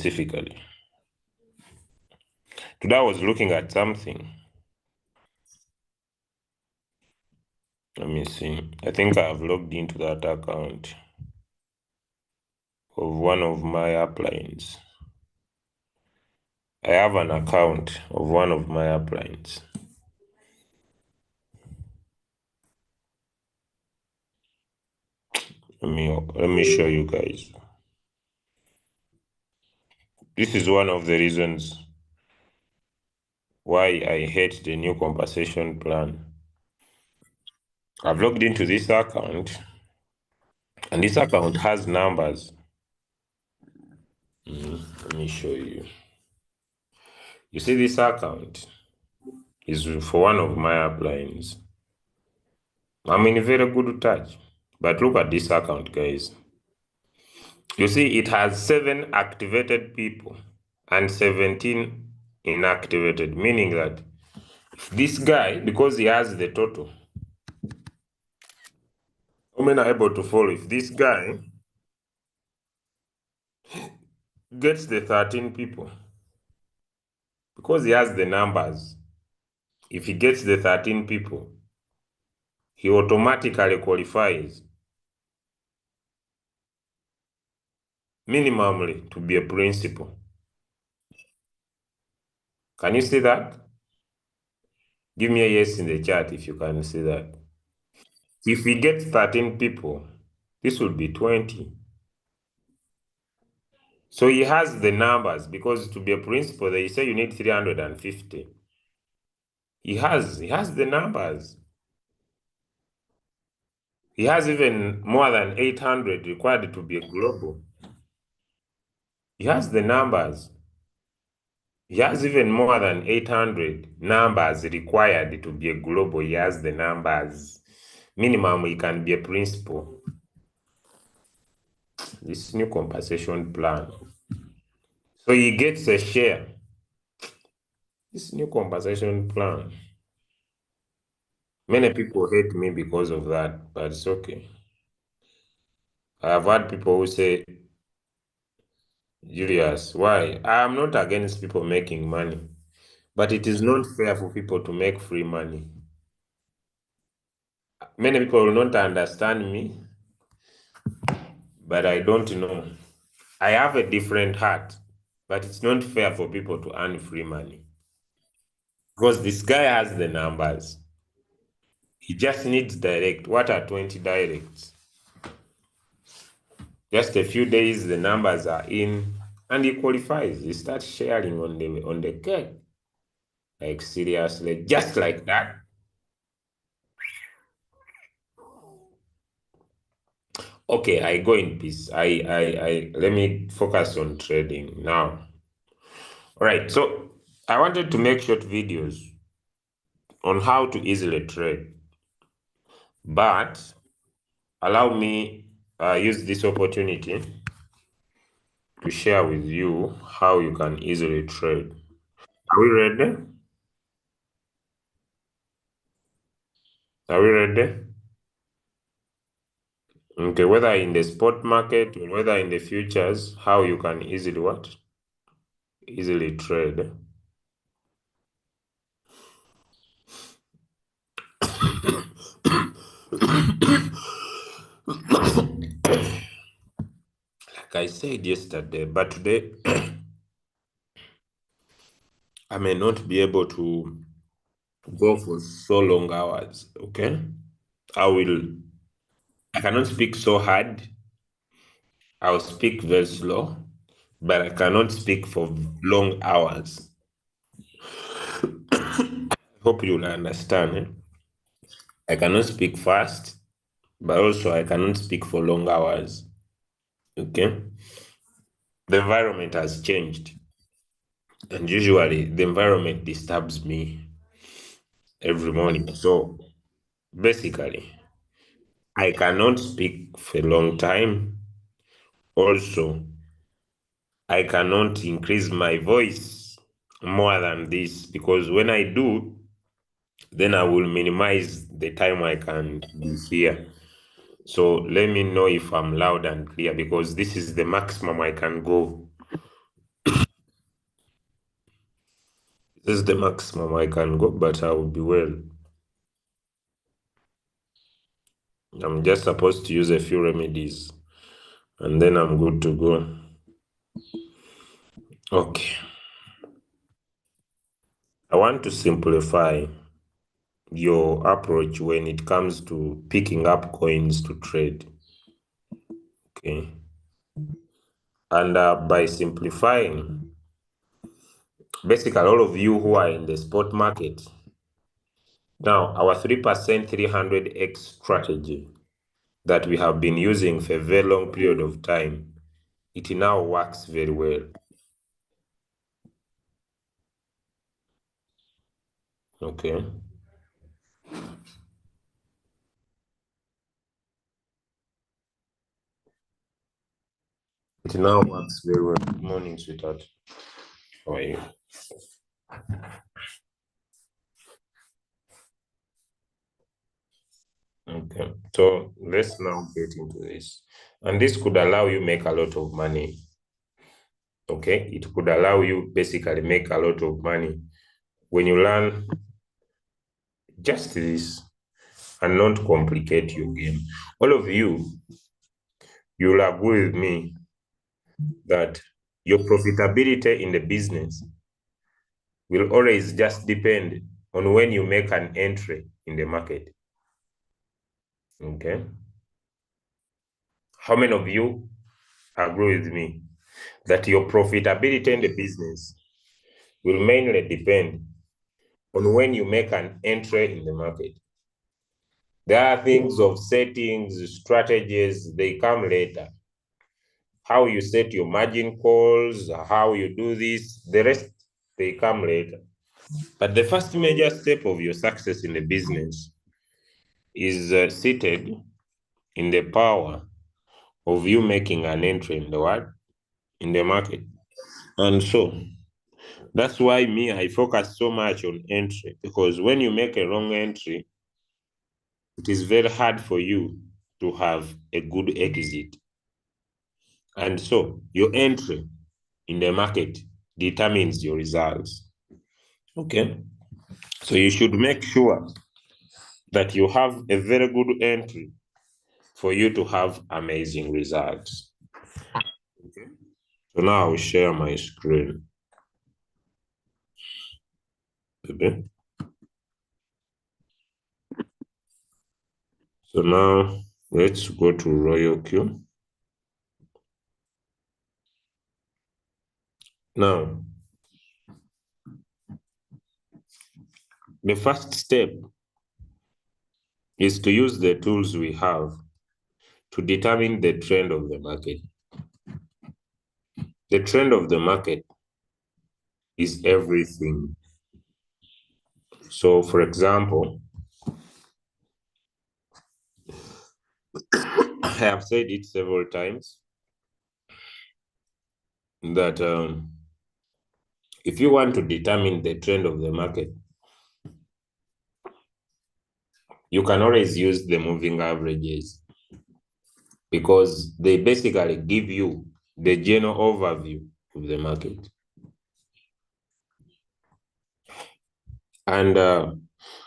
specifically. Today I was looking at something. Let me see. I think I have logged into that account of one of my uplines. I have an account of one of my uplines. Let me show you guys. This is one of the reasons why I hate the new compensation plan. I've logged into this account, and this account has numbers. Let me show you. You see, this account is for one of my uplines. I'm in very good touch. But look at this account, guys. You see, it has 7 activated people and 17 inactivated, meaning that this guy, because he has the total, how many are able to follow? If this guy gets the 13 people, because he has the numbers, if he gets the 13 people, he automatically qualifies minimally to be a principal. Can you see that? Give me a yes in the chat if you can see that. If we get 13 people, this will be 20. So he has the numbers, because to be a principal, they say you need 350. He has the numbers. He has even more than 800 required to be a global. He has the numbers. He has even more than 800 numbers required to be a global. He has the numbers. Minimum, he can be a principal. This new compensation plan. So he gets a share. This new compensation plan. Many people hate me because of that, but it's okay. I have had people who say, Julius, why? I'm not against people making money, but it is not fair for people to make free money. Many people will not understand me, but I don't know. I have a different heart, but it's not fair for people to earn free money. Because this guy has the numbers. He just needs direct. What are 20 directs? Just a few days, the numbers are in, and he qualifies. He starts sharing on the cake. Like seriously, just like that. Okay, I go in peace. I let me focus on trading now. All right, so I wanted to make short videos on how to easily trade, but allow me use this opportunity to share with you how you can easily trade. Are we ready? Are we ready? Okay, whether in the spot market or whether in the futures, how you can easily what? Easily trade. Like I said yesterday, but today I may not be able to go for so long hours, okay? I cannot speak so hard. I'll speak very slow, but I cannot speak for long hours. Hope you'll understand. I cannot speak fast, but also I cannot speak for long hours, okay? The environment has changed, and usually the environment disturbs me every morning. So basically, I cannot speak for a long time. Also, I cannot increase my voice more than this, because when I do, then I will minimize the time I can be here. So let me know if I'm loud and clear, because this is the maximum I can go. This is the maximum I can go, but I will be well. I'm just supposed to use a few remedies and then I'm good to go. Okay. I want to simplify your approach when it comes to picking up coins to trade. Okay. And by simplifying, basically all of you who are in the spot market, now our 3% 300x strategy that we have been using for a very long period of time, it now works very well. Okay. It now works very well. Good morning, sweetheart. How are you? Okay. So let's now get into this. And this could allow you make a lot of money. Okay. It could allow you basically make a lot of money when you learn just this and not complicate your game. All of you, you'll agree with me that your profitability in the business will always just depend on when you make an entry in the market. Okay. How many of you agree with me that your profitability in the business will mainly depend on when you make an entry in the market? There are things of settings, strategies, they come later. How you set your margin calls, how you do this, the rest, they come later. But the first major step of your success in the business is seated in the power of you making an entry in the what? In the market. And so that's why I focus so much on entry, because when you make a wrong entry, it is very hard for you to have a good exit. And so your entry in the market determines your results. Okay. So you should make sure that you have a very good entry for you to have amazing results. Okay. So now I will share my screen. Okay. So now let's go to RoyalQ. Now, the first step is to use the tools we have to determine the trend of the market. The trend of the market is everything. So, for example, I have said it several times that if you want to determine the trend of the market, you can always use the moving averages because they basically give you the general overview of the market. And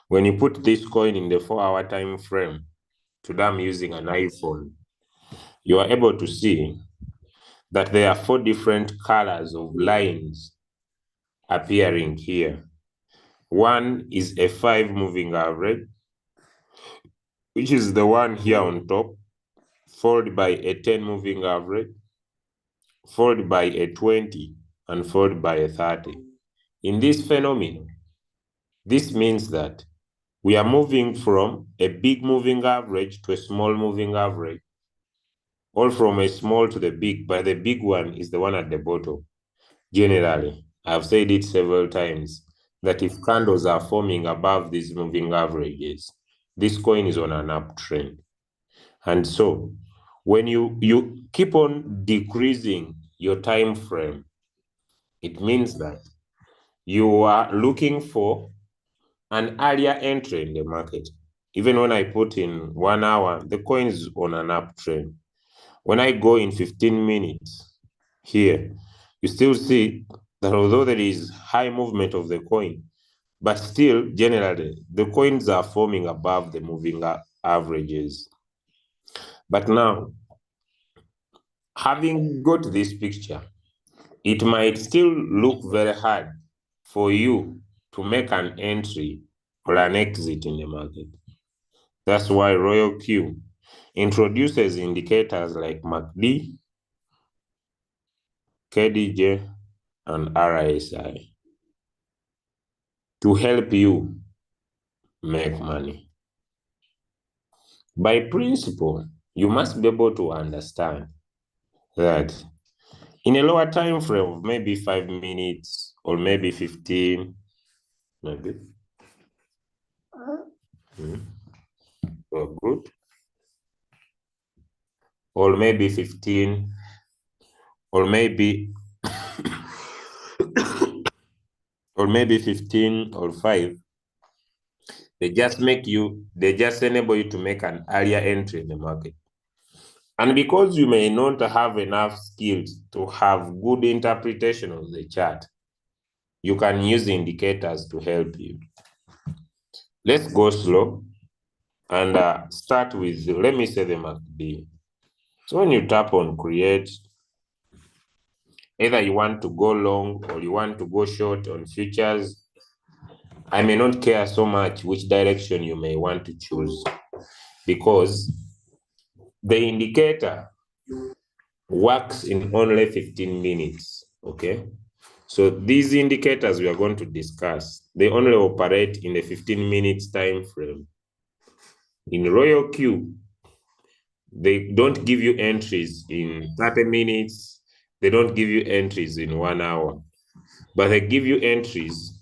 when you put this coin in the 4-hour time frame, today I'm using an iPhone, you are able to see that there are 4 different colors of lines appearing here. One is a 5 moving average, which is the one here on top, followed by a 10 moving average, followed by a 20, and followed by a 30. In this phenomenon, this means that we are moving from a big moving average to a small moving average, or from a small to the big, but the big one is the one at the bottom. Generally, I've said it several times that if candles are forming above these moving averages, this coin is on an uptrend. And so when you keep on decreasing your time frame, it means that you are looking for an earlier entry in the market. Even when I put in 1 hour, the coin is on an uptrend. When I go in 15 minutes here, you still see that although there is high movement of the coin, but still, generally, the coins are forming above the moving averages. But now, having got this picture, it might still look very hard for you to make an entry or an exit in the market. That's why Royal Q introduces indicators like MACD, KDJ, and RSI to help you make money. By principle, you must be able to understand that in a lower time frame of maybe 5 minutes or maybe 15, maybe. Good. Or maybe 15, or maybe or maybe 15 or 5. They just enable you to make an earlier entry in the market. And because you may not have enough skills to have good interpretation of the chart, you can use indicators to help you. Let's go slow and start with, let me say, the MACD. So when you tap on create, either you want to go long or you want to go short on futures, I may not care so much which direction you may want to choose, because the indicator works in only 15 minutes, okay? So these indicators we are going to discuss, they only operate in the 15 minutes time frame. In Royal Q, they don't give you entries in 30 minutes, they don't give you entries in 1 hour, but they give you entries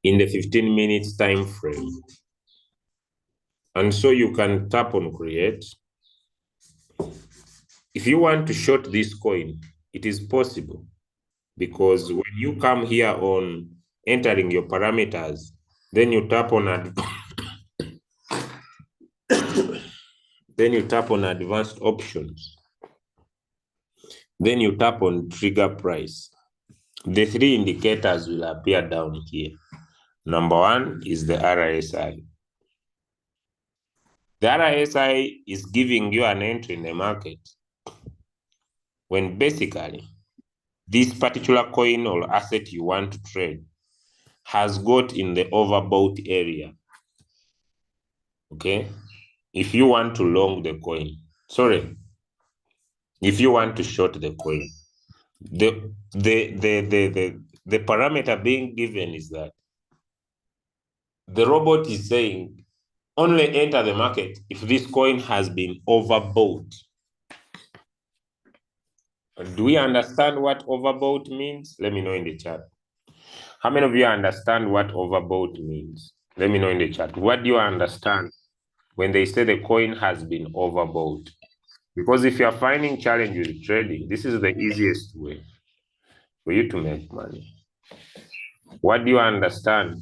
in the 15 minutes time frame. And so you can tap on create. If you want to short this coin, it is possible, because when you come here on entering your parameters, then you tap on then you tap on advanced options. Then you tap on trigger price. The 3 indicators will appear down here. Number 1 is the RSI. The RSI is giving you an entry in the market when basically this particular coin or asset you want to trade has got in the overbought area. Okay? If you want to long the coin, if you want to short the coin, the parameter being given is that the robot is saying only enter the market if this coin has been overbought. Do we understand what overbought means? Let me know in the chat. How many of you understand what overbought means? Let me know in the chat. What do you understand when they say the coin has been overbought? Because if you're finding challenge with trading, this is the easiest way for you to make money. What do you understand?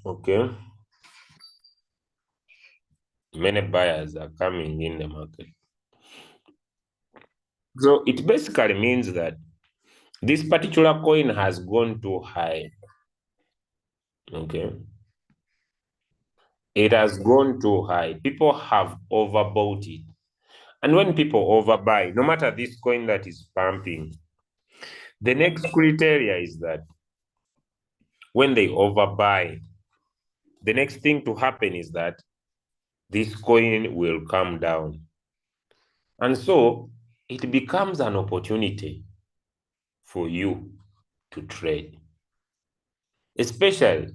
Okay. Many buyers are coming in the market. So it basically means that this particular coin has gone too high. Okay. It has gone too high. People have overbought it. And when people overbuy, no matter this coin that is pumping, the next criteria is that when they overbuy, the next thing to happen is that this coin will come down. And so it becomes an opportunity for you to trade. Especially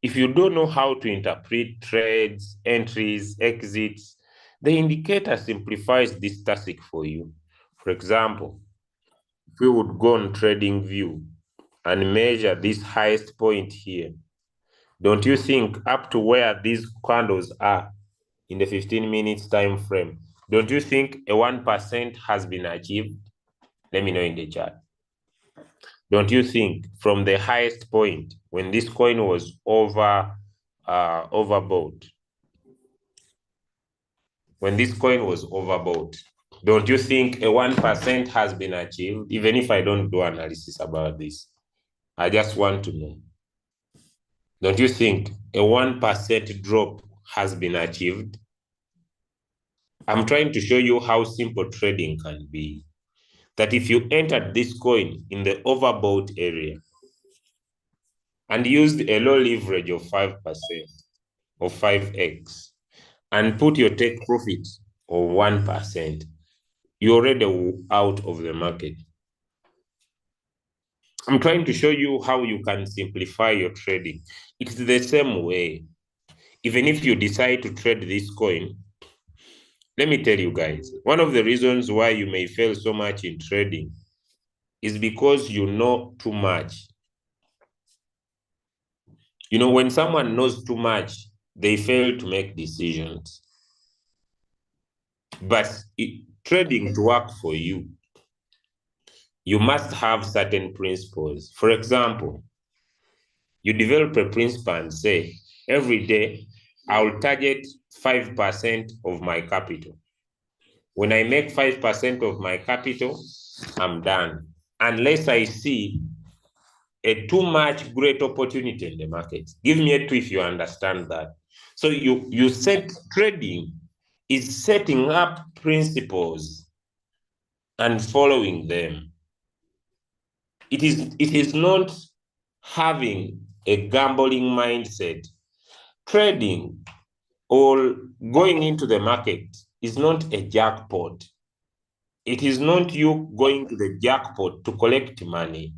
if you don't know how to interpret trades, entries, exits, the indicator simplifies this task for you. For example, if we would go on TradingView and measure this highest point here, don't you think up to where these candles are, in the 15 minutes time frame, don't you think a 1% has been achieved? Let me know in the chat. Don't you think from the highest point when this coin was overbought, when this coin was overbought, don't you think a 1% has been achieved? Even if I don't do analysis about this, I just want to know. Don't you think a 1% drop has been achieved? I'm trying to show you how simple trading can be. That if you entered this coin in the overbought area and used a low leverage of 5% or 5x and put your take profit of 1%, you're already out of the market. I'm trying to show you how you can simplify your trading. It's the same way. Even if you decide to trade this coin, let me tell you guys, one of the reasons why you may fail so much in trading is because you know too much. You know, when someone knows too much, they fail to make decisions. But trading to work for you, you must have certain principles. For example, you develop a principle and say, every day, I'll target 5% of my capital. When I make 5% of my capital, I'm done. Unless I see a too much great opportunity in the market. Give me a two if you understand that. So you set trading is setting up principles and following them. It is not having a gambling mindset. Trading or going into the market is not a jackpot. It is not you going to the jackpot to collect money.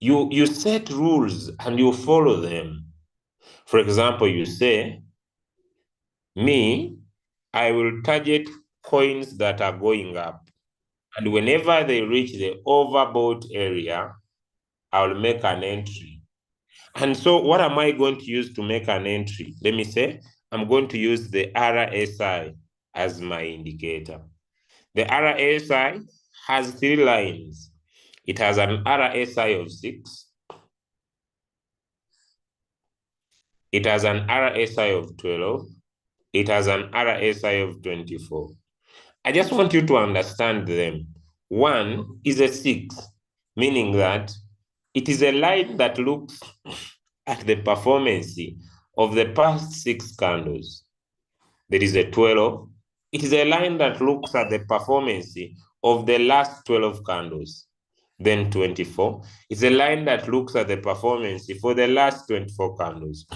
You set rules and you follow them. For example, you say, me, I will target coins that are going up. And whenever they reach the overbought area, I'll make an entry. And so what am I going to use to make an entry? Let me say, I'm going to use the RSI as my indicator. The RSI has 3 lines. It has an RSI of 6. It has an RSI of 12. It has an RSI of 24. I just want you to understand them. 1 is a 6, meaning that it is a line that looks at the performance of the past 6 candles. There is a 12. It is a line that looks at the performance of the last 12 candles. Then 24. It's a line that looks at the performance for the last 24 candles.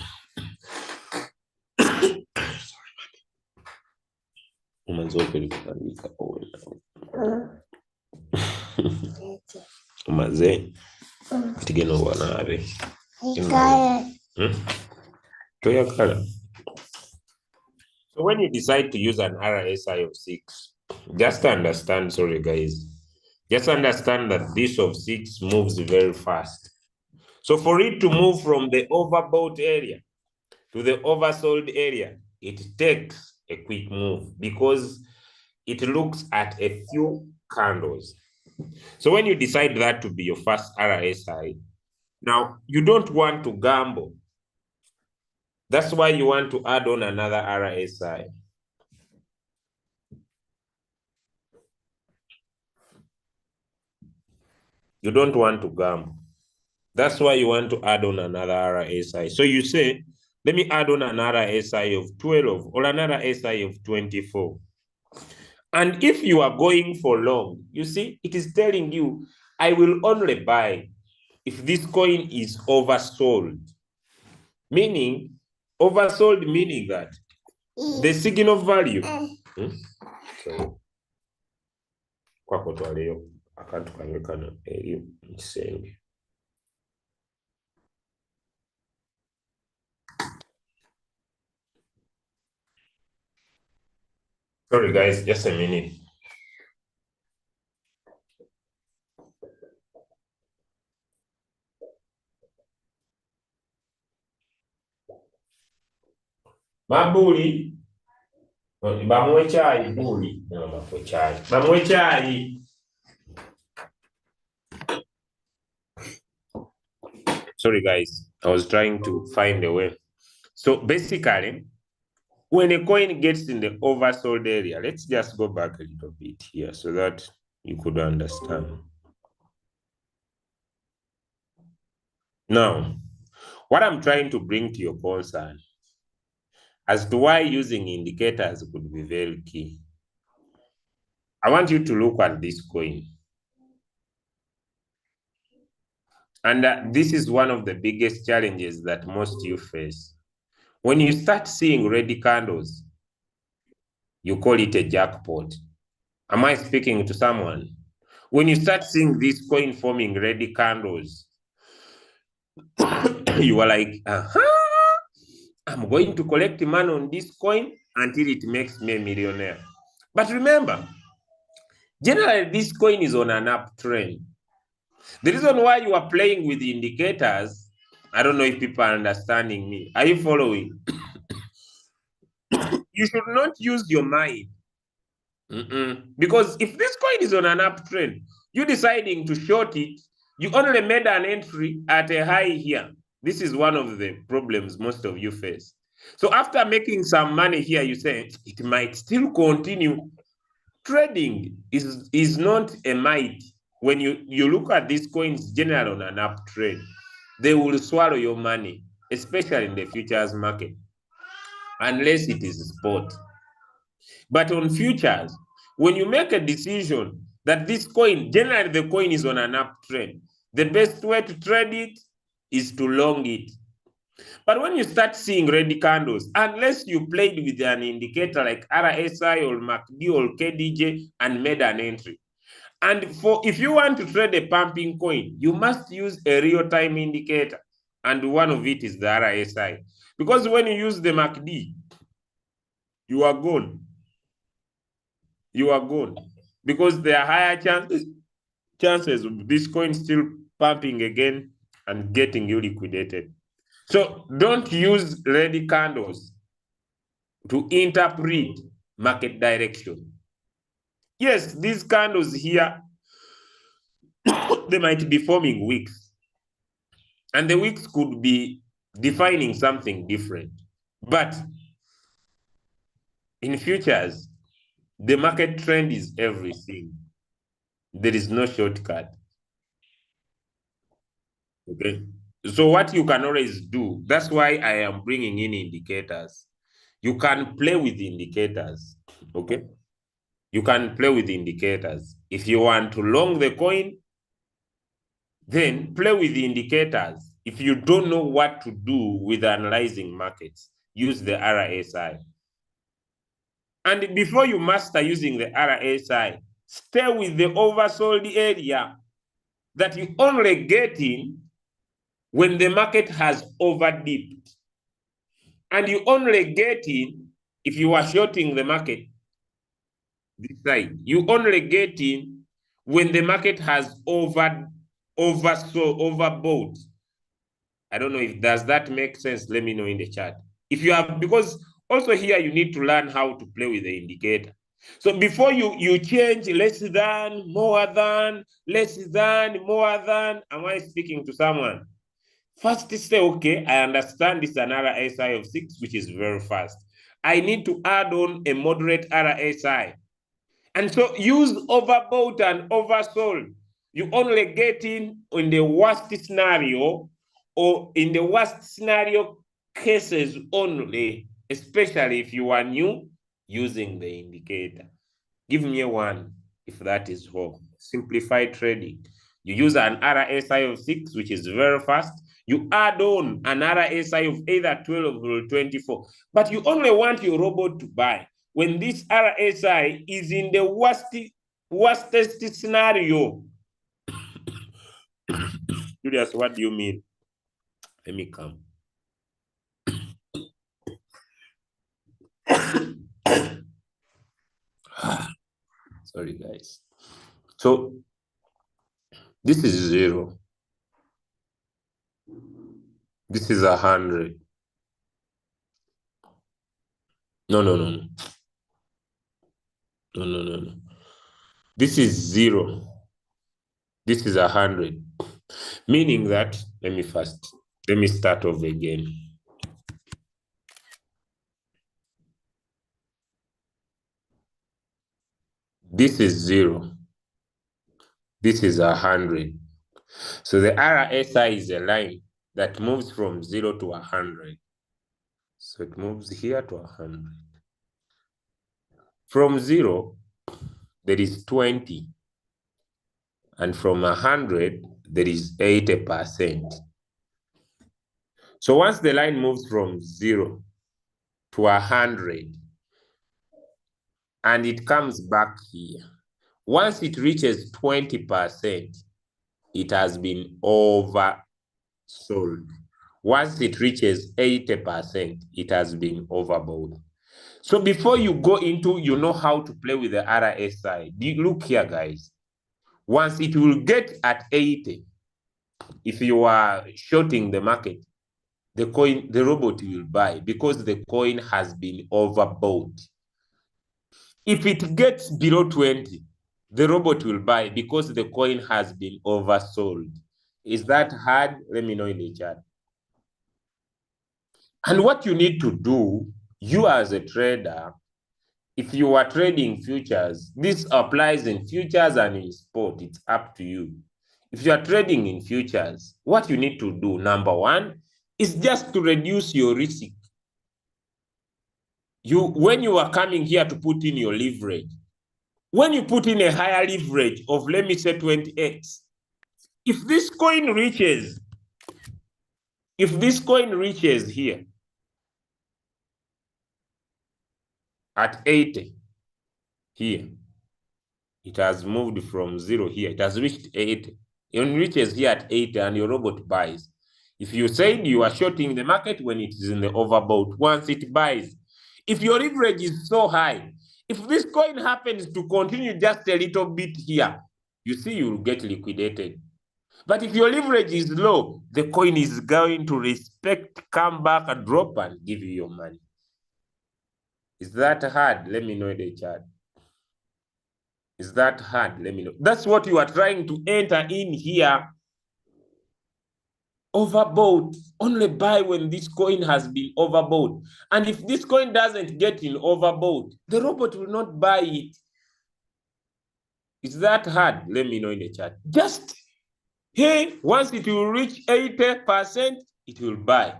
Umaze tigeno wanabe toyakala. So when you decide to use an RSI of 6, just understand, sorry guys, just understand that this of 6 moves very fast. So for it to move from the overbought area to the oversold area, it takes a quick move because it looks at a few candles. So when you decide that to be your first RSI, now you don't want to gamble. That's why you want to add on another RSI. You don't want to gamble. That's why you want to add on another RSI. So you say, let me add on another RSI of 12 or another RSI of 24. And if you are going for long, you see, it is telling you, I will only buy if this coin is oversold. Meaning, oversold meaning that the signal value. So, kwako twaleyo akantu kange kano eri mu kisenge. Sorry guys, just a minute. Mabuli. Bamwe chai buli. No, bamwe chai. Bamwe chai. Sorry guys, I was trying to find a way. So basically, when a coin gets in the oversold area, let's just go back a little bit here so that you could understand. Now, what I'm trying to bring to your concern as to why using indicators could be very key. I want you to look at this coin. And this is one of the biggest challenges that most you face. When you start seeing red candles, you call it a jackpot. Am I speaking to someone? When you start seeing this coin forming red candles, you are like, I'm going to collect money on this coin until it makes me a millionaire. But remember, generally this coin is on an uptrend. The reason why you are playing with the indicators, I don't know if people are understanding me. Are you following? You should not use your mind. Because if this coin is on an uptrend, you deciding to short it, you only made an entry at a high here. This is one of the problems most of you face. So after making some money here, you say it might still continue. Trading is not a might. When you look at these coins generally on an uptrend, they will swallow your money, especially in the futures market, unless it is spot. But on futures, when you make a decision that this coin, generally the coin is on an uptrend, the best way to trade it is to long it. But when you start seeing red candles, unless you played with an indicator like RSI or MACD or KDJ and made an entry, and if you want to trade a pumping coin, you must use a real-time indicator, and one of it is the RSI. Because when you use the MACD, you are gone. You are gone. Because there are higher chances of this coin still pumping again and getting you liquidated. So don't use red candles to interpret market direction. Yes, these candles here, they might be forming wicks. And the wicks could be defining something different. But in futures, the market trend is everything. There is no shortcut. Okay. So what you can always do, that's why I am bringing in indicators. You can play with indicators. Okay. You can play with indicators. If you want to long the coin, then play with the indicators. If you don't know what to do with analyzing markets, use the RSI. And before you master using the RSI, stay with the oversold area that you only get in when the market has overdipped. And you only get in if you are shorting the market this side. You only get in when the market has overbought. I don't know if does that make sense. Let me know in the chat. If you have, because also here you need to learn how to play with the indicator. So before you change less than, more than, less than, more than, am I speaking to someone? First say, okay, I understand this is an RSI of 6, which is very fast. I need to add on a moderate RSI. And so use overbought and oversold. You only get in the worst scenario or in the worst scenario cases only, especially if you are new using the indicator. Give me a one if that is wrong. Simplify trading. You use an RSI of 6, which is very fast. You add on an RSI of either 12 or 24, but you only want your robot to buy when this RSI is in the worstest scenario. Julius, what do you mean? Let me come. Sorry, guys. So this is 0. This is 100. No, no, no, no. No, no, no, no. This is 0. This is 100. Meaning that, let me start over again. This is 0. This is 100. So the RSI is a line that moves from 0 to 100. So it moves here to 100. From 0, there is 20. And from 100, there is 80%. So once the line moves from 0 to 100, and it comes back here, once it reaches 20%, it has been oversold. Once it reaches 80%, it has been overbought. So before you go into, you know how to play with the RSI. Look here, guys. Once it will get at 80, if you are shorting the market, the robot will buy because the coin has been overbought. If it gets below 20, the robot will buy because the coin has been oversold. Is that hard? Let me know in the chat. And what you need to do, you as a trader, if you are trading futures, this applies in futures and in spot. It's up to you. If you are trading in futures, what you need to do, number one, is just to reduce your risk. When you are coming here to put in your leverage, when you put in a higher leverage of, let me say, 20x, if this coin reaches here at 80, here, it has moved from 0 here, it has reached 80. It reaches here at 80 and your robot buys. If you said you are shorting the market when it is in the overbought, once it buys, if your leverage is so high, if this coin happens to continue just a little bit here, you see you will get liquidated. But if your leverage is low, the coin is going to respect, come back, and drop and give you your money. Is that hard? Let me know in the chat. Is that hard? Let me know. That's what you are trying to enter in here. Overbought. Only buy when this coin has been overbought. And if this coin doesn't get in overbought, the robot will not buy it. Is that hard? Let me know in the chat. Just, hey, once it will reach 80%, it will buy.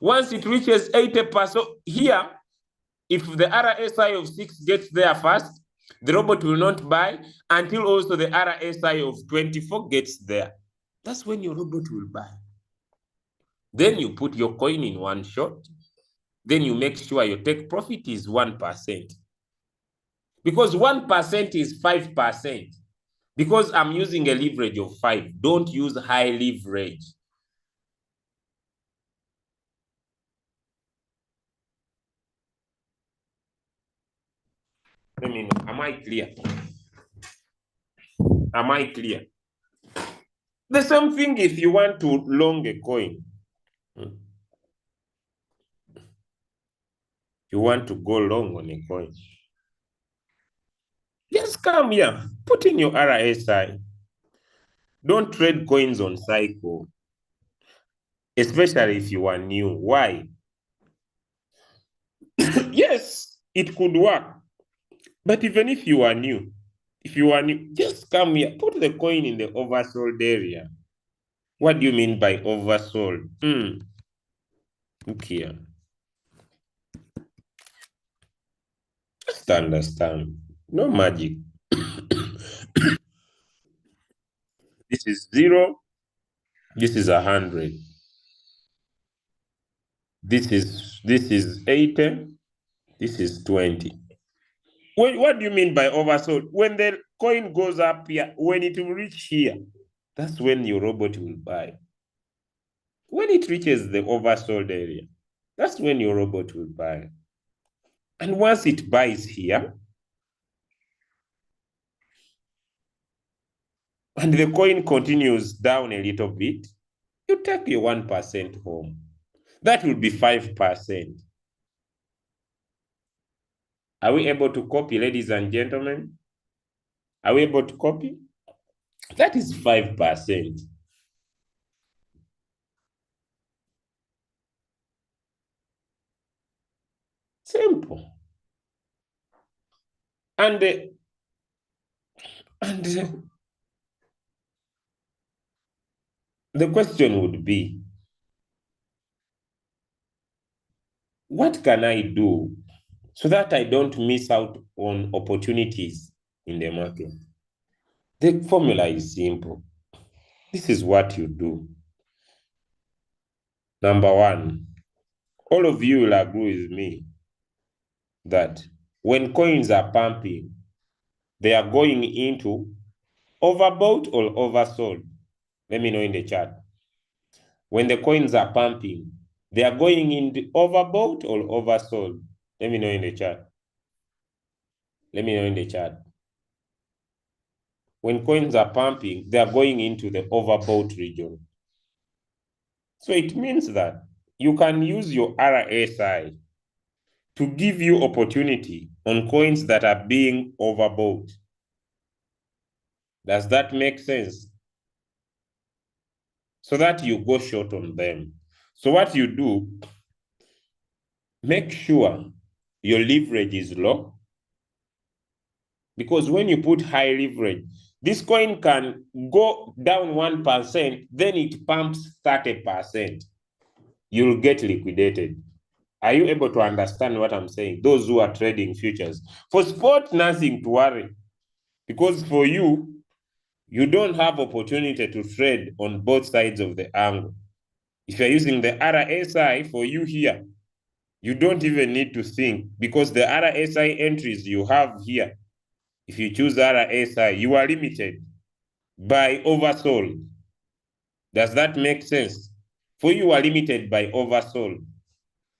Once it reaches 80%, here, if the RSI of 6 gets there first, the robot will not buy until also the RSI of 24 gets there. That's when your robot will buy. Then you put your coin in one shot. Then you make sure your take profit is 1%. Because 1% is 5%. Because I'm using a leverage of 5. Don't use high leverage. Let me know. Am I clear? Am I clear? The same thing if you want to long a coin. You want to go long on a coin. Just come here. Put in your RSI. Don't trade coins on cycle. Especially if you are new. Why? Yes, it could work. But even if you are new, just come here. Put the coin in the oversold area. What do you mean by oversold? Look here. Just understand. No magic. This is 0. This is 100. This is 80. This is 20. What do you mean by oversold? When the coin goes up here, when it will reach here, that's when your robot will buy. When it reaches the oversold area, that's when your robot will buy. And once it buys here, and the coin continues down a little bit, you take your 1% home. That will be 5%. Are we able to copy, ladies and gentlemen? Are we able to copy? That is 5%. Simple. And the question would be, what can I do so that I don't miss out on opportunities in the market? The formula is simple. This is what you do. Number one, all of you will agree with me that when coins are pumping, they are going into overbought or oversold. Let me know in the chat. When the coins are pumping, they are going into overbought or oversold. Let me know in the chat. Let me know in the chat. When coins are pumping, they are going into the overbought region. So it means that you can use your RSI to give you opportunity on coins that are being overbought. Does that make sense? So that you go short on them. So what you do, make sure your leverage is low. Because when you put high leverage, this coin can go down 1%, then it pumps 30%. You'll get liquidated. Are you able to understand what I'm saying? Those who are trading futures. For spot, nothing to worry. Because for you, you don't have opportunity to trade on both sides of the angle. If you're using the RSI for you here, you don't even need to think because the RSI entries you have here, if you choose RSI, you are limited by oversold. Does that make sense? For you are limited by oversold.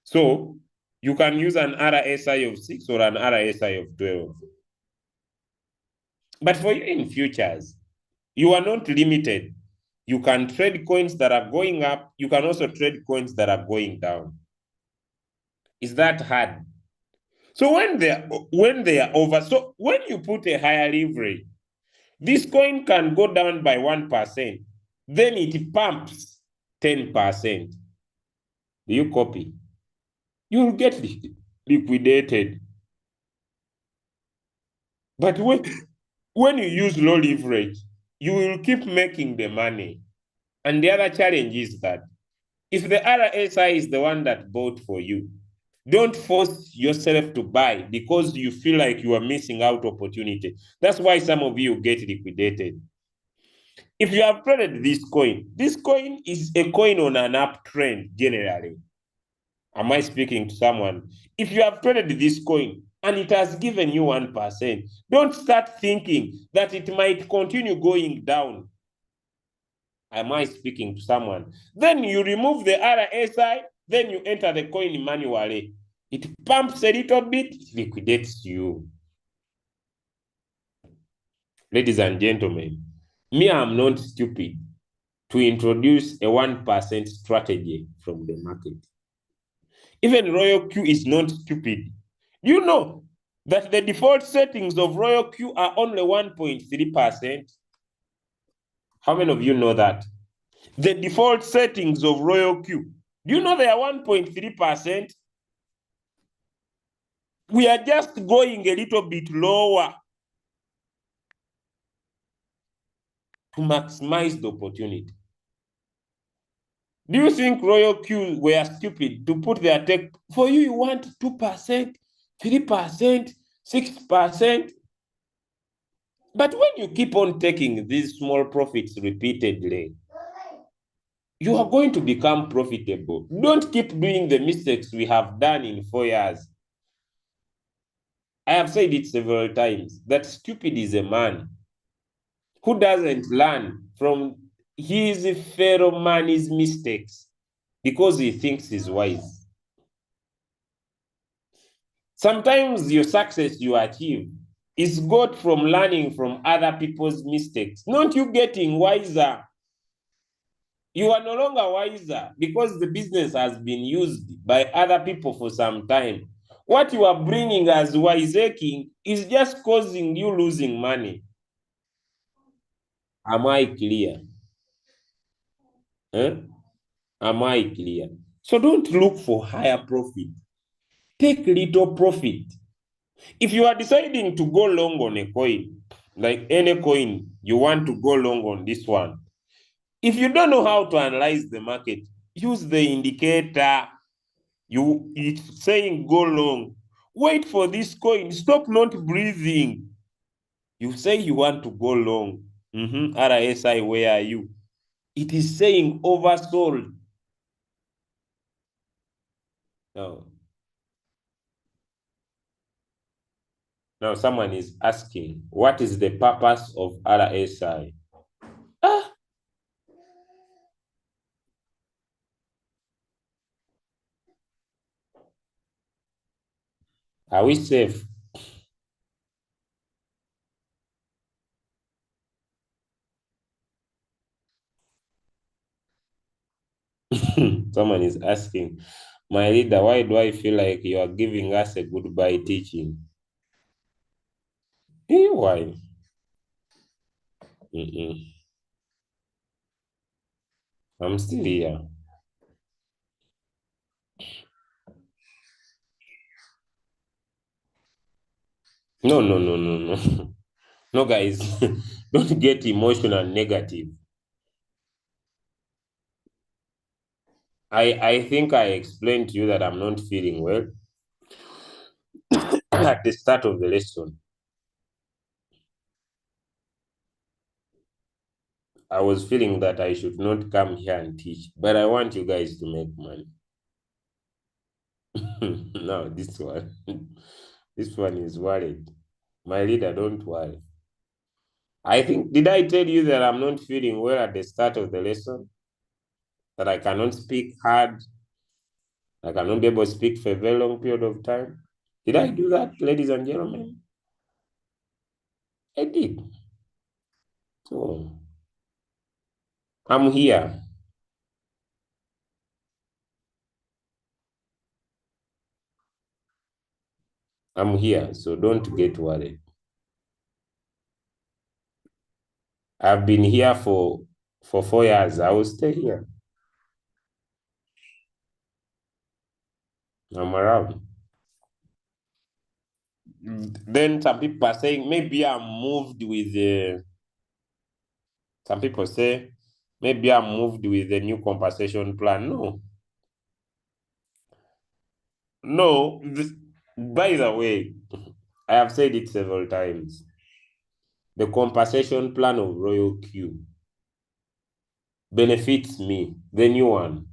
So you can use an RSI of 6 or an RSI of 12. But for you in futures, you are not limited. You can trade coins that are going up. You can also trade coins that are going down. Is that hard? So when they are over, so when you put a higher leverage, this coin can go down by 1%, then it pumps 10%. Do you copy? You'll get liquidated. But when you use low leverage, you will keep making the money. And the other challenge is that if the RSI is the one that bought for you, don't force yourself to buy because you feel like you are missing out opportunity. That's why some of you get liquidated. If you have traded this coin is a coin on an uptrend generally. Am I speaking to someone? If you have traded this coin and it has given you 1%, don't start thinking that it might continue going down. Am I speaking to someone? Then you remove the RSI, then you enter the coin manually. It pumps a little bit, it liquidates you. Ladies and gentlemen, me, I'm not stupid to introduce a 1% strategy from the market. Even Royal Q is not stupid. You know that the default settings of Royal Q are only 1.3%. How many of you know that? The default settings of Royal Q, do you know they are 1.3%? We are just going a little bit lower to maximize the opportunity. Do you think Royal Q were stupid to put their tech? For you, you want 2%, 3%, 6%. But when you keep on taking these small profits repeatedly, you are going to become profitable. Don't keep doing the mistakes we have done in 4 years. I have said it several times that stupid is a man who doesn't learn from his fellow man's mistakes because he thinks he's wise. Sometimes your success you achieve is got from learning from other people's mistakes, not you getting wiser. You are no longer wiser because the business has been used by other people for some time. What you are bringing as wiseacking is just causing you losing money. Am I clear? Am I clear? So don't look for higher profit. Take little profit. If you are deciding to go long on a coin, like any coin, you want to go long on this one. If you don't know how to analyze the market, use the indicator. It's saying go long. Wait for this coin. Stop not breathing. You say you want to go long. RSI, where are you? It is saying oversold. No. Now someone is asking, what is the purpose of RSI? Are we safe? Someone is asking, my leader, why do I feel like you are giving us a goodbye teaching? Why? I'm still here. No. No, guys, don't get emotional negative. I think I explained to you that I'm not feeling well at the start of the lesson. I was feeling that I should not come here and teach, but I want you guys to make money. No, this one is worried. My leader, don't worry. I think, did I tell you that I'm not feeling well at the start of the lesson? That I cannot speak hard? I cannot be able to speak for a very long period of time? Did I do that, ladies and gentlemen? I did. So, I'm here. I'm here, so don't get worried. I've been here for 4 years. I will stay here. I'm around. Then some people are saying maybe I'm moved with the. Some people say maybe I'm moved with the new compensation plan. No. No. By the way, I have said it several times. The compensation plan of Royal Q benefits me, the new one.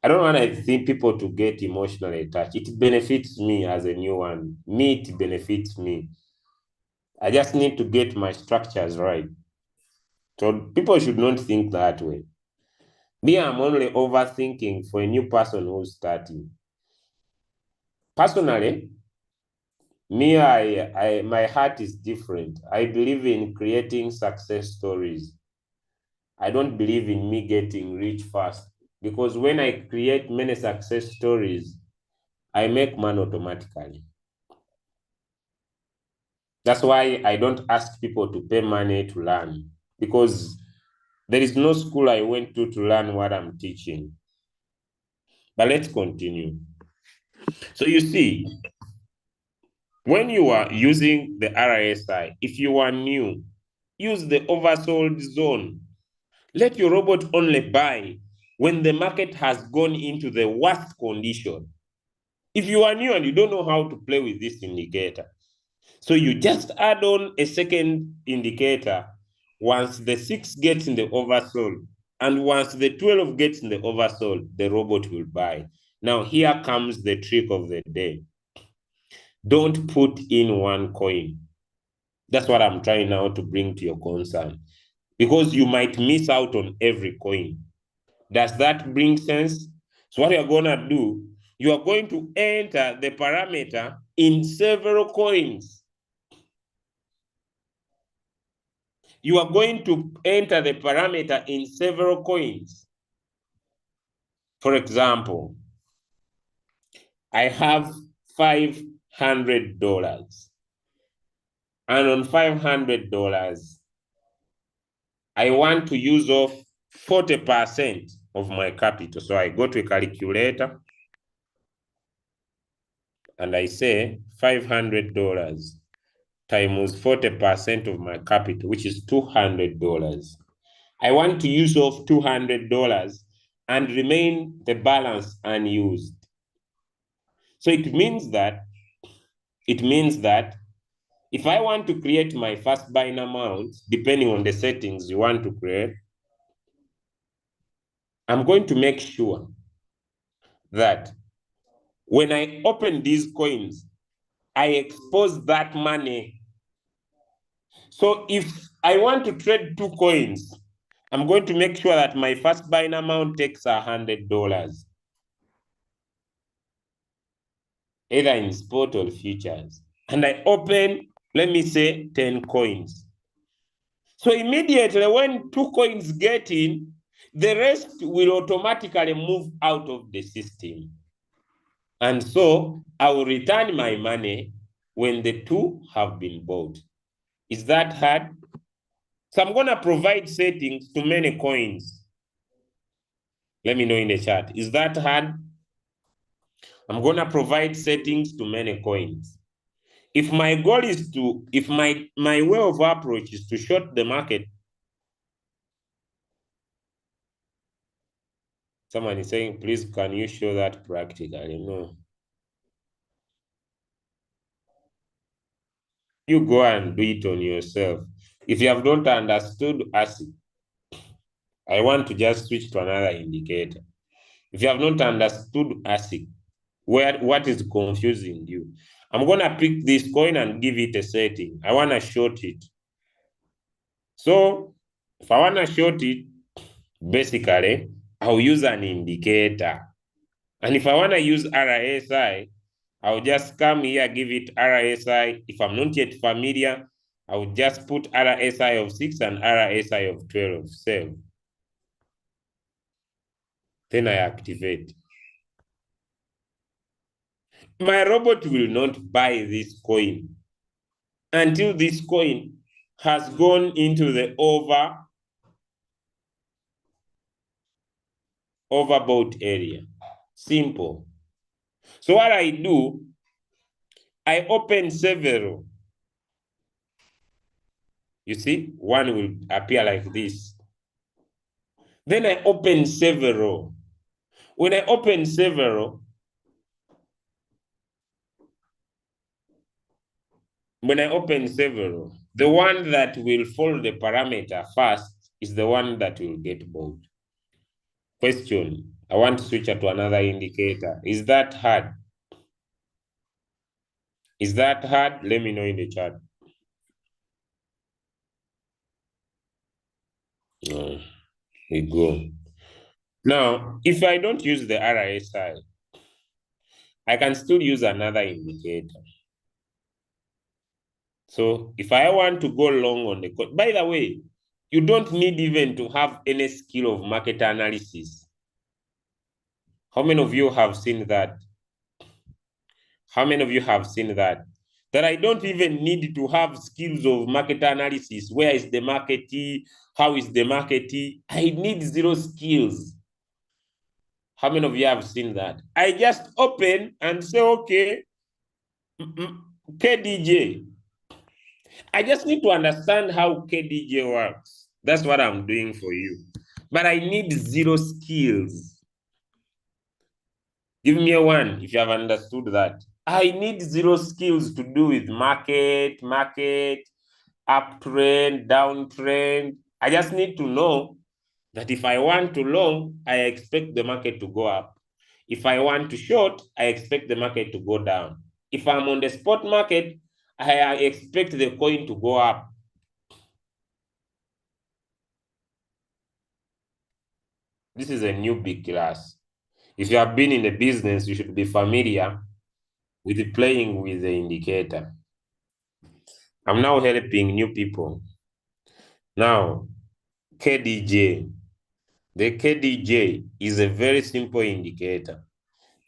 I don't want to think people to get emotionally attached. It benefits me as a new one. It benefits me. I just need to get my structures right. So people should not think that way. Me, I'm only overthinking for a new person who's starting. Personally, me, my heart is different. I believe in creating success stories. I don't believe in me getting rich fast, because when I create many success stories, I make money automatically. That's why I don't ask people to pay money to learn, because there is no school I went to learn what I'm teaching. But let's continue. So you see, when you are using the RSI, if you are new, use the oversold zone. Let your robot only buy when the market has gone into the worst condition. If you are new and you don't know how to play with this indicator, so you just add on a second indicator once the 6 gets in the oversold, and once the 12 gets in the oversold, the robot will buy. Now, here comes the trick of the day. Don't put in one coin. That's what I'm trying now to bring to your concern, because you might miss out on every coin. Does that bring sense? So what you're going to do, you are going to enter the parameter in several coins. You are going to enter the parameter in several coins. For example, I have $500. And on $500, I want to use off 40% of my capital. So I go to a calculator and I say $500 times 40% of my capital, which is $200. I want to use off $200 and remain the balance unused. So it means that if I want to create my first buying amount, depending on the settings you want to create, I'm going to make sure that when I open these coins, I expose that money. So if I want to trade 2 coins, I'm going to make sure that my first buying amount takes $100, either in spot or futures. And I open, let me say, 10 coins. So immediately when 2 coins get in, the rest will automatically move out of the system. And so I will return my money when the 2 have been bought. Is that hard? So I'm going to provide settings to many coins. Let me know in the chat. Is that hard? I'm going to provide settings to many coins. If my goal is to, if my way of approach is to short the market, someone is saying, please, can you show that practically? No. You go and do it on yourself. If you have not understood ASIC, I want to just switch to another indicator. If you have not understood ASIC, what is confusing you? I'm going to pick this coin and give it a setting. I want to short it. So if I want to short it, basically, I'll use an indicator. And if I want to use RSI, I'll just come here, give it RSI. If I'm not yet familiar, I will just put RSI of 6 and RSI of 12, save. Then I activate. My robot will not buy this coin until this coin has gone into the overbought area. Simple. So what I do, I open several. You see, one will appear like this. Then I open several. When I open several, the one that will follow the parameter first is the one that will get bought. Question, I want to switch to another indicator. Is that hard? Is that hard? Let me know in the chat. We go. Now, if I don't use the RSI, I can still use another indicator. So if I want to go long on the coin, by the way, you don't need even to have any skill of market analysis. How many of you have seen that? How many of you have seen that? That I don't even need to have skills of market analysis. Where is the market? How is the market? I need 0 skills. How many of you have seen that? I just open and say, okay, KDJ. I just need to understand how KDJ works. That's what I'm doing for you. But I need 0 skills. Give me a 1 if you have understood that. I need 0 skills to do with market, uptrend, downtrend. I just need to know that if I want to long, I expect the market to go up. If I want to short, I expect the market to go down. If I'm on the spot market, I expect the coin to go up. This is a new big class. If you have been in the business, you should be familiar with playing with the indicator. I'm now helping new people. Now, KDJ. The KDJ is a very simple indicator.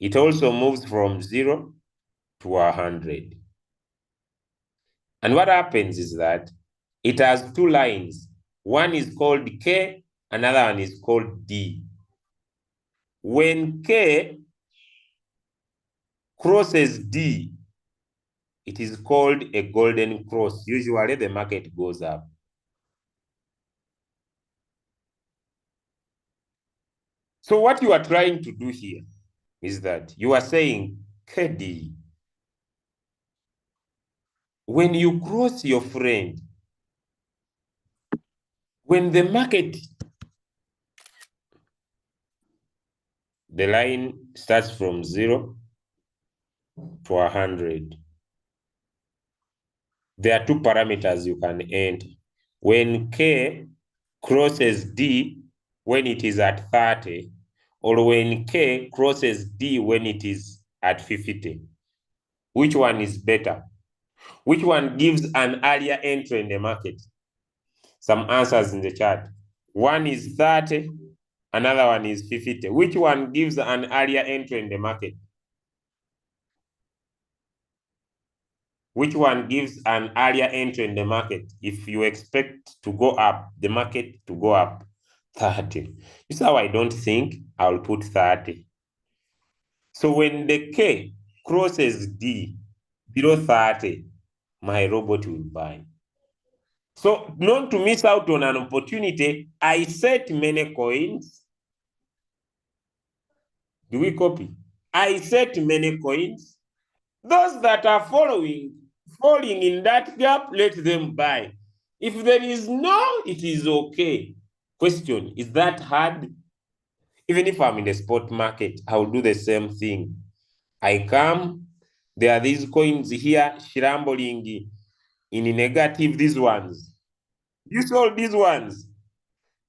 it also moves from 0 to 100. And what happens is that it has two lines. One is called K, another one is called D. When K crosses D, it is called a golden cross. Usually the market goes up. So what you are trying to do here is that you are saying, KD, when you cross your friend, when the market, the line starts from 0 to 100, there are two parameters you can enter. When K crosses D when it is at 30, or when K crosses D when it is at 50. Which one is better? Which one gives an earlier entry in the market? Some answers in the chat. One is 30, another one is 50. Which one gives an earlier entry in the market? Which one gives an earlier entry in the market if you expect to go up, the market to go up? 30. This is how I don't think. I'll put 30. So when the K crosses D below 30, my robot will buy. So not to miss out on an opportunity, I set many coins. Do we copy? I set many coins. Those that are falling in that gap, let them buy. If there is no, it is okay. Question, is that hard? Even if I'm in the spot market, I'll do the same thing. I come, there are these coins here, scrambling in negative, these ones. You saw these ones.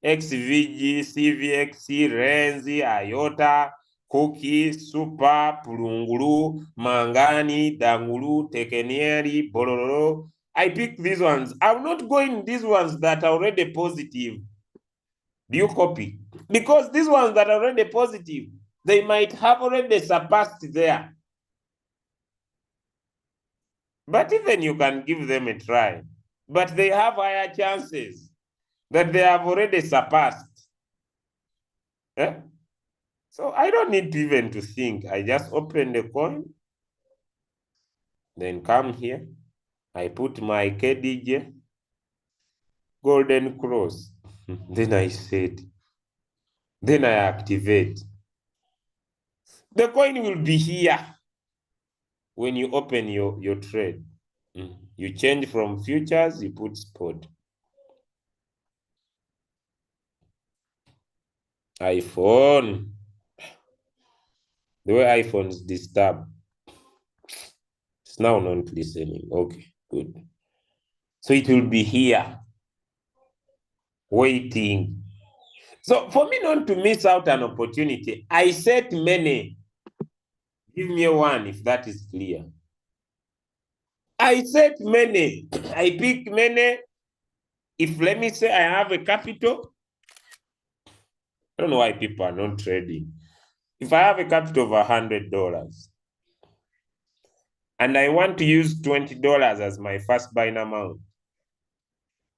XVG, CVX, Renzi, IOTA, Cookie, Super, Pulungulu, Mangani, Dangulu, Tekenieri, Bololo. I pick these ones. I'm not going these ones that are already positive. Do you copy? Because these ones that are already positive, they might have already surpassed there. But even you can give them a try. But they have higher chances that they have already surpassed. Yeah? So I don't need even to think. I just open the coin, then come here. I put my KDJ, golden cross. Then I set. Then I activate. The coin will be here when you open your trade. You change from futures, you put spot. iPhone. The way iPhones disturb. It's now not listening. Okay, good. So it will be here, waiting. So for me not to miss out an opportunity, I set many. Give me one if that is clear. I set many. I pick many. If let me say I have a capital, I don't know why people are not trading. If I have a capital of $100 and I want to use $20 as my first buying amount,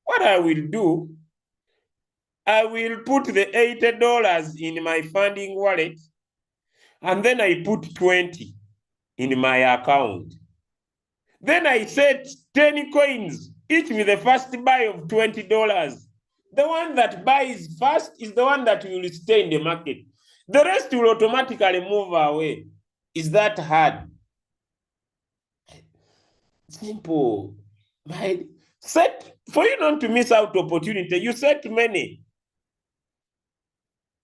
what I will do, I will put the $80 in my funding wallet and then I put 20 in my account. Then I set 10 coins, each with the first buy of $20. The one that buys first is the one that will stay in the market. The rest will automatically move away. Is that hard? Simple. Set, for you not to miss out opportunity, you set many.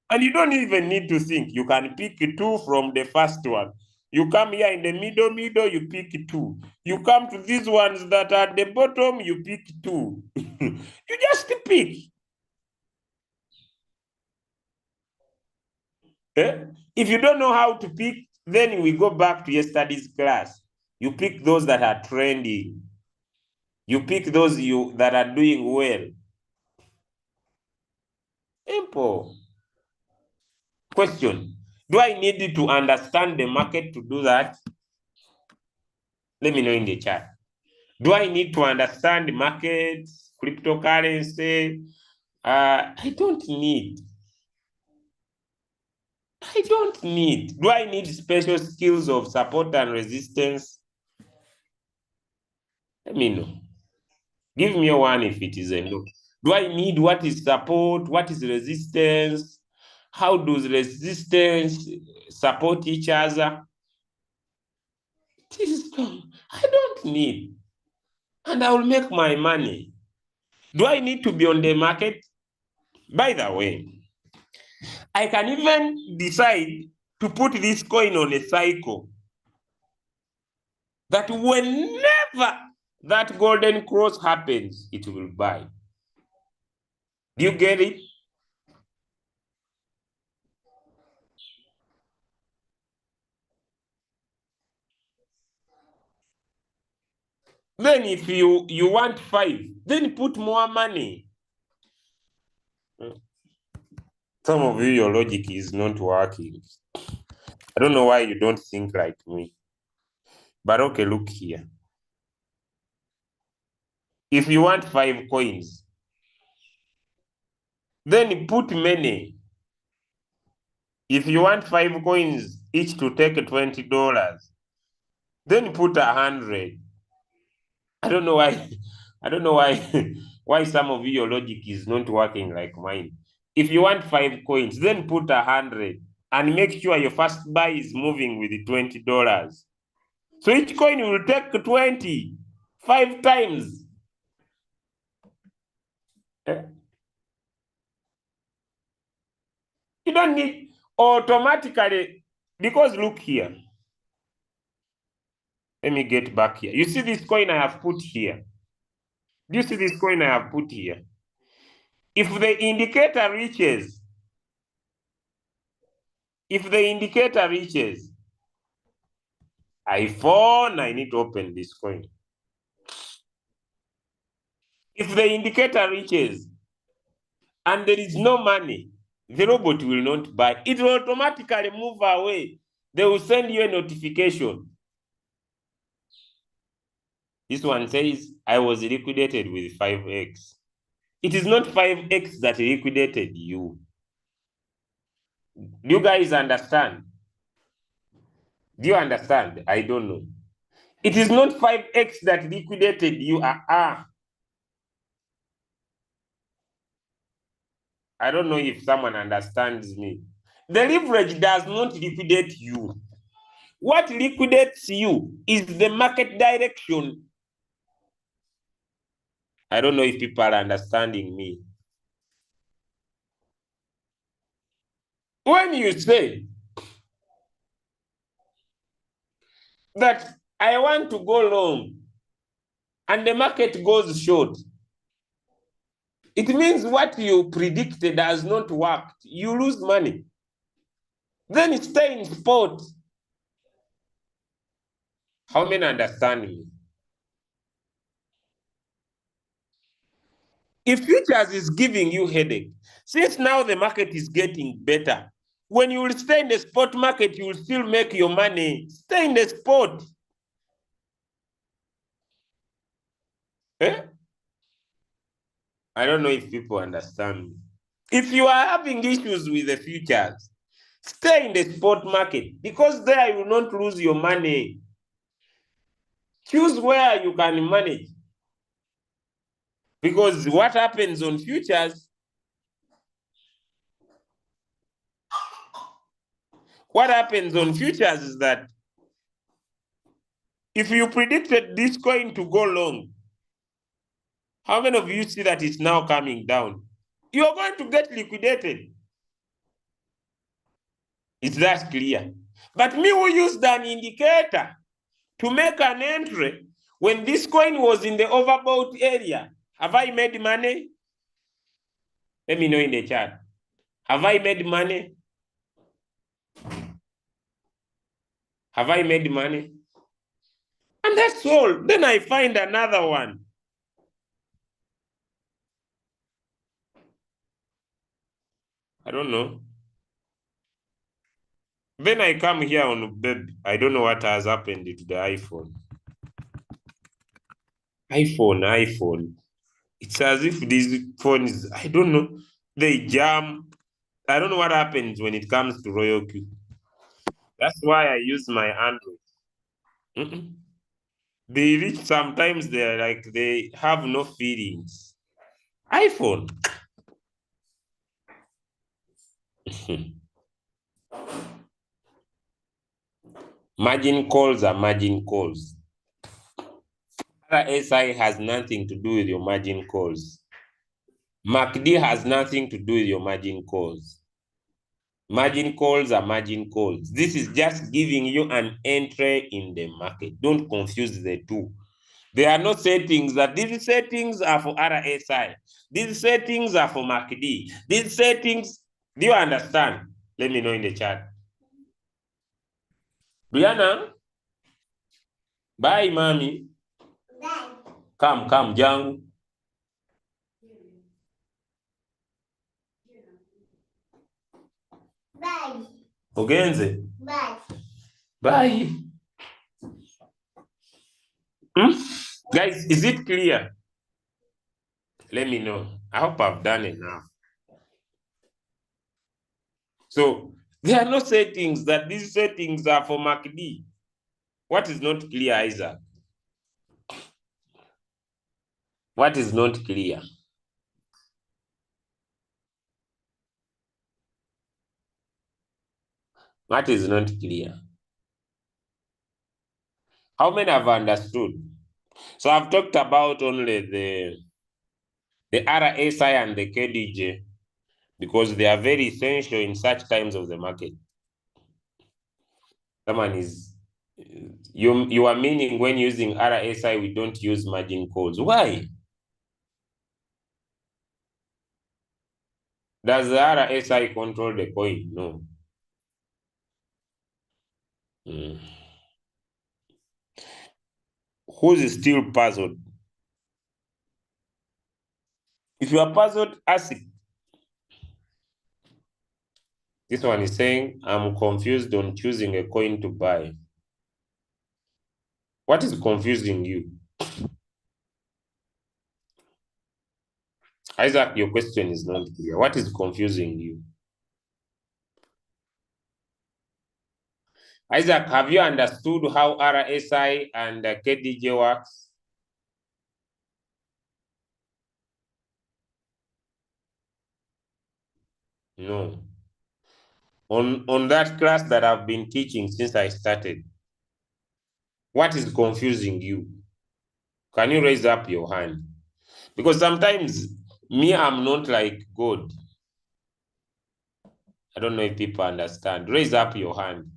And you don't even need to think. You can pick two from the first one. You come here in the middle, you pick two. You come to these ones that are at the bottom, you pick two. You just pick. If you don't know how to pick, then we go back to yesterday's class. You pick those that are trending. You pick those that are doing well. Simple. Question. Do I need to understand the market to do that? Let me know in the chat. Do I need to understand the markets, cryptocurrency? I don't need. I don't need. Do I need special skills of support and resistance? Let me know. Give me a one if it is a no. Do I need what is support? What is resistance? How does resistance support each other? I don't need. And I will make my money. Do I need to be on the market? By the way, I can even decide to put this coin on a cycle that whenever that golden cross happens, it will buy. Do you get it? Then if you want 5, then put more money. Some of you, your logic is not working. I don't know why you don't think like me. But okay, look here. If you want 5 coins, then put many. If you want 5 coins each to take $20, then put 100. I don't know why. I don't know why why some of you, your logic is not working like mine. If you want 5 coins, then put 100 and make sure your first buy is moving with the $20. So each coin will take 20 5 times. You don't need automatically, because look here. Let me get back here. You see this coin I have put here? Do you see this coin I have put here? If the indicator reaches, iPhone, I need to open this coin. If the indicator reaches and there is no money, the robot will not buy. It will automatically move away. They will send you a notification. This one says, I was liquidated with 5x. It is not 5x that liquidated you. Do you guys understand? Do you understand? I don't know. It is not 5x that liquidated you. I don't know if someone understands me. The leverage does not liquidate you. What liquidates you is the market direction. I don't know if people are understanding me. When you say that I want to go long and the market goes short, it means what you predicted has not worked. You lose money. Then stay in spot. How many understand me? If futures is giving you headache, since now the market is getting better, when you will stay in the spot market, you will still make your money. Stay in the spot. Eh? I don't know if people understand me. If you are having issues with the futures, stay in the spot market, because there you will not lose your money. Choose where you can manage. Because what happens on futures, is that if you predicted this coin to go long, how many of you see that it's now coming down? You're going to get liquidated. Is that clear? But me who used an indicator to make an entry when this coin was in the overbought area, have I made money? Let me know in the chat. Have I made money? Have I made money? And that's all. Then I find another one. I don't know. Then I come here on baby. I don't know what has happened to the iPhone. iPhone. It's as if these phones, I don't know, they jam. I don't know what happens when it comes to Royal Q. That's why I use my Android. They reach sometimes they're like they have no feelings. iPhone. Margin calls are margin calls. RSI has nothing to do with your margin calls. MACD has nothing to do with your margin calls. Margin calls are margin calls. This is just giving you an entry in the market. Don't confuse the two. There are no settings that these settings are for RSI. These settings are for MACD. These settings, do you understand? Let me know in the chat. Brianna? Bye, mommy. Bye. Come, Jangu. Bye. Ogenze? Bye. Bye. Guys, is it clear? Let me know. I hope I've done enough. So there are no settings that these settings are for MACD. What is not clear, Isaac? What is not clear? What is not clear? How many have understood? So I've talked about only the RSI and the KDJ because they are very essential in such times of the market. Someone is, you are meaning when using RSI, we don't use margin calls. Why? Does the RSI control the coin? No. Who's still puzzled? If you are puzzled, ask it. This one is saying, I'm confused on choosing a coin to buy. What is confusing you? Isaac, your question is not clear. What is confusing you? Isaac, have you understood how RSI and KDJ works? No. On that class that I've been teaching since I started, what is confusing you? Can you raise up your hand? Because sometimes me, I'm not like God. I don't know if people understand. Raise up your hand.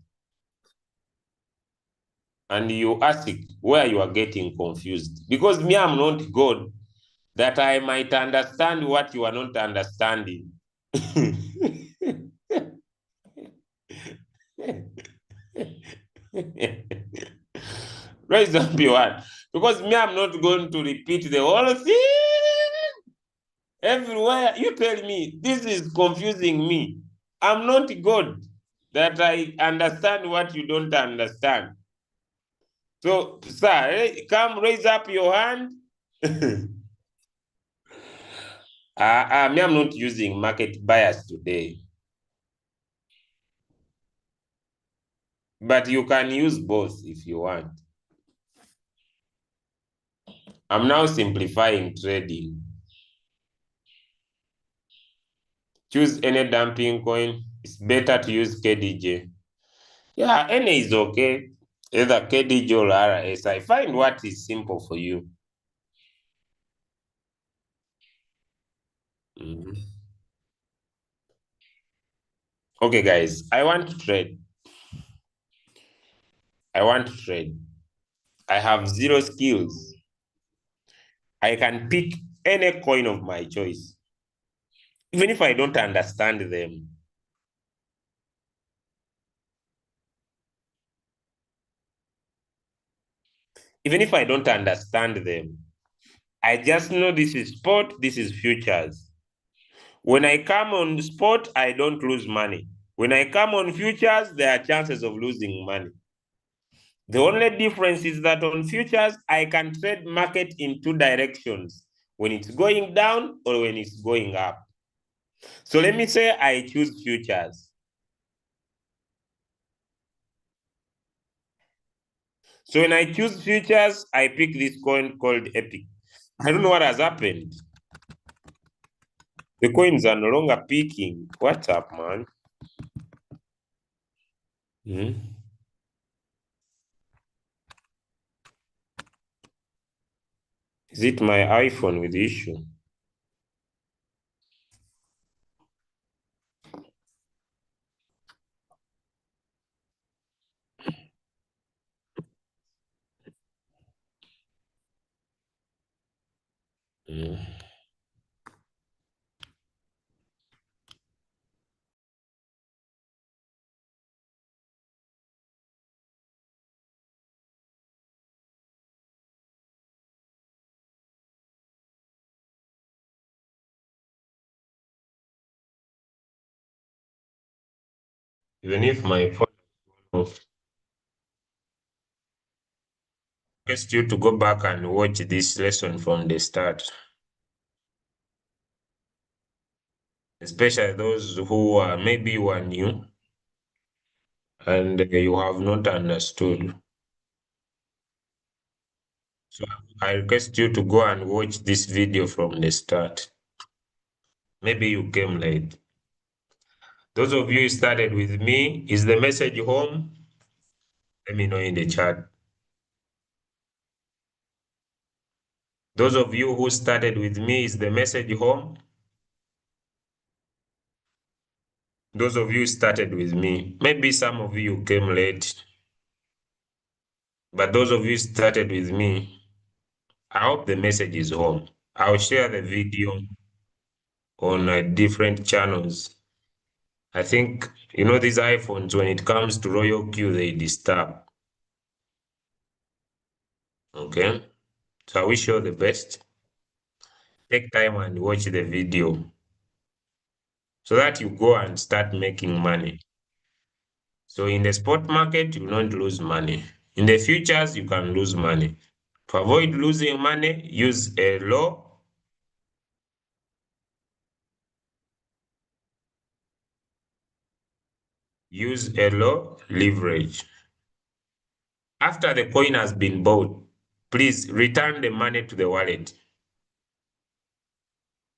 And you ask it where you are getting confused. Because me, I'm not God, that I might understand what you are not understanding. Raise up your hand. Because me, I'm not going to repeat the whole thing. Everywhere, you tell me, this is confusing me. I'm not God, that I understand what you don't understand. So, sir, come raise up your hand. Me, I'm not using market bias today. But you can use both if you want. I'm now simplifying trading. Choose any dumping coin. It's better to use KDJ. Yeah, any is okay. Either KDJ or RSI. Find what is simple for you. Okay, guys, I want to trade. I have zero skills. I can pick any coin of my choice, even if I don't understand them. Even if I don't understand them, I just know this is spot, this is futures. When I come on spot, I don't lose money. When I come on futures, there are chances of losing money. The only difference is that on futures, I can trade market in two directions, when it's going down or when it's going up. So let me say I choose futures. So when I choose futures, I pick this coin called Epic. I don't know what has happened. The coins are no longer picking. What's up, man? Is it my iPhone with the issue? Even if my phone off, I request you to go back and watch this lesson from the start. Especially those who are maybe you are new and you have not understood. So I request you to go and watch this video from the start. Maybe you came late. Those of you who started with me, is the message home? Let me know in the chat. Those of you who started with me, is the message home? Those of you who started with me, maybe some of you came late, but those of you who started with me, I hope the message is home. I'll share the video on different channels. I think, these iPhones, when it comes to Royal Q, they disturb. Okay? So I wish you all the best. Take time and watch the video so that you go and start making money. So in the spot market, you will not lose money. In the futures, you can lose money. To avoid losing money, use a low leverage. After the coin has been bought, please return the money to the wallet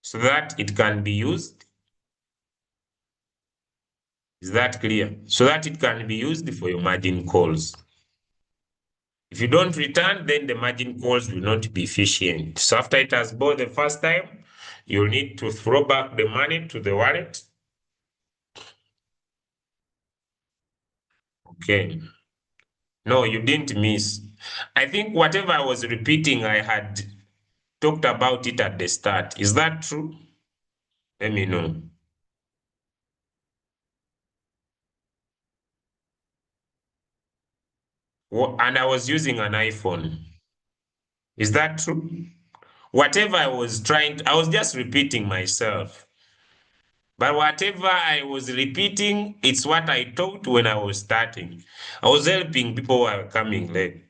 so that it can be used. Is that clear? So that it can be used for your margin calls. If you don't return, then the margin calls will not be efficient. So after it has bought the first time, you'll need to throw back the money to the wallet. Okay. No, you didn't miss. I think whatever I was repeating, I had talked about it at the start. Is that true? Let me know. And I was using an iPhone. Is that true? Whatever I was I was just repeating myself. But whatever I was repeating, it's what I taught when I was starting. I was helping people who are coming late.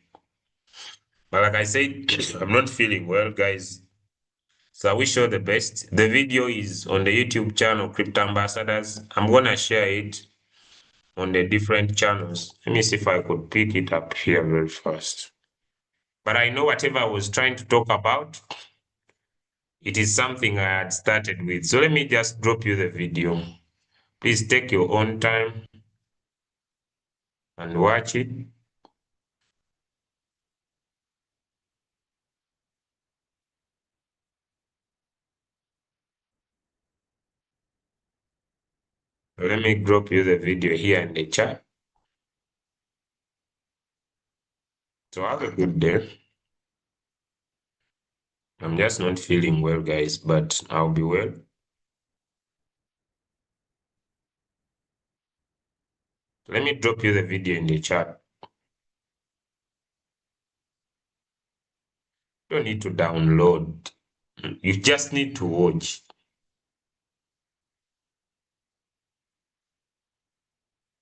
But like I said, I'm not feeling well, guys. So I wish you all the best. The video is on the YouTube channel, Crypto Ambassadors. I'm going to share it on the different channels. Let me see if I could pick it up here very fast. But I know whatever I was trying to talk about, it is something I had started with. So let me just drop you the video. Please take your own time and watch it. Let me drop you the video here in the chat. So have a good day. I'm just not feeling well, guys, but I'll be well. Let me drop you the video in the chat. You don't need to download. You just need to watch.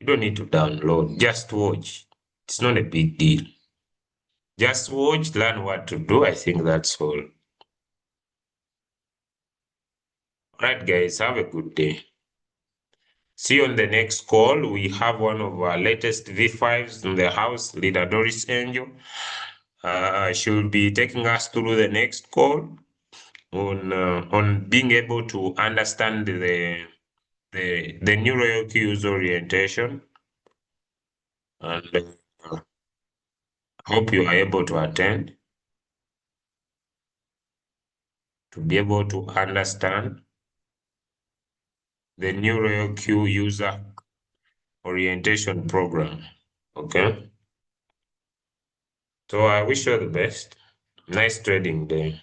You don't need to download, just watch. It's not a big deal. Just watch, learn what to do. I think that's all. Alright, guys, have a good day. See you on the next call. We have one of our latest V5s in the house, Leader Doris Angel. She'll be taking us through the next call on being able to understand the neural cues orientation, and hope you are able to attend to be able to understand the neural cue user orientation program. Okay. So I wish you the best. Nice trading day.